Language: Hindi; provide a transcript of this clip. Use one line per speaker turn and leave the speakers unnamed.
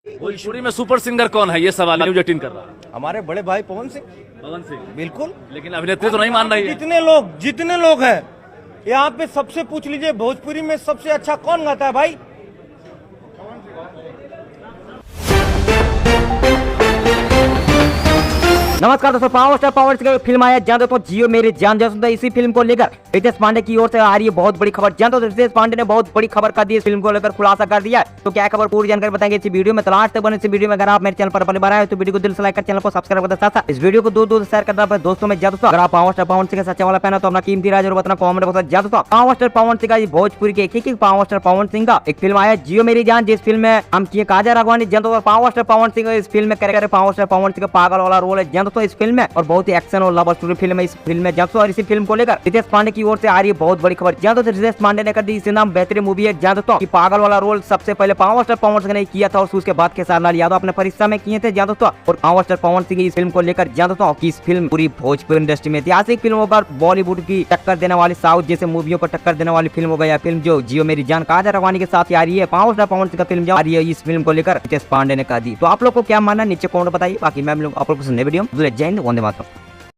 भोजपुरी में सुपर सिंगर कौन है, ये सवाल न्यूज 18 कर रहा है।
हमारे बड़े भाई पवन सिंह।
पवन सिंह
बिल्कुल।
लेकिन अभिनेत्री तो नहीं मान रही है।
जितने लोग हैं यहाँ पे सबसे पूछ लीजिए भोजपुरी में सबसे अच्छा कौन गाता है भाई।
नमस्कार दोस्तों, पावर स्टार पावर की फिल्म आया जान दोस्तों जियो मेरी जान। दोस्तों इसी फिल्म को लेकर रितेश पांडे की ओर से आ रही है बहुत बड़ी खबर। जान दोस्तों रितेश पांडे ने बहुत बड़ी खबर कर दी, इस फिल्म को लेकर खुलासा कर दिया है। तो क्या खबर पूरी जानकारी बताएंगे इस वीडियो में। तलाश तक बने इस वीडियो में। अगर आप मेरे चैनल पर पहली बार आए तो वीडियो को दिल से लाइक कर चैनल को सब्सक्राइब कर साथ इस वीडियो को दूर शेयर करना दोस्तों में। दोस्तों अगर आप पावर स्टार पवन सिंह के सच्चा वाला फैन हो तो अपना कीमती राय जरूर बताना कमेंट बता। दोस्तों पावर स्टार पवन सिंह का भोजपुरी के एक पावर स्टार पवन सिंह का एक फिल्म आया जियो मेरी जान, जिस फिल्म में हम किए काजल राघवानी। दोस्तों पावर स्टार पवन सिंह इस फिल्म में character power star Pawan Singh का पागल वाला रोल है दोस्तों इस फिल्म में, और बहुत ही एक्शन और लव स्टोरी फिल्म है इस फिल्म में। और इसी फिल्म को लेकर रितेश पांडे की ओर से आ रही है बहुत बड़ी खबर। दोस्तों रितेश पांडे ने कर दी इस नाम बेहतरीन मूवी है दोस्तों कि पागल वाला रोल सबसे पहले पावर स्टार पवन सिंह ने किया था और उसके बाद खेसारी यादव अपने परीक्षा में किए थे दोस्तों। और पावर स्टार पवन सिंह इस फिल्म को लेकर दोस्तों कि इस फिल्म पूरी भोजपुरी इंडस्ट्री में ऐतिहासिक फिल्मों पर बॉलीवुड की टक्कर देने वाली, साउथ जैसे मूवियों को टक्कर देने वाली फिल्म हो गई। फिल्म जो जियो मेरी जान काजल राघवानी के साथ आ रही है, पावर स्टार पवन सिंह का फिल्म जो आ रही है इस फिल्म को लेकर रितेश पांडे ने कर दी। तो आप लोग को क्या मानना नीचे कमेंट बताइए। बाकी मैं आप लोग को नए वीडियो जय हिंद, वंदे मातरम।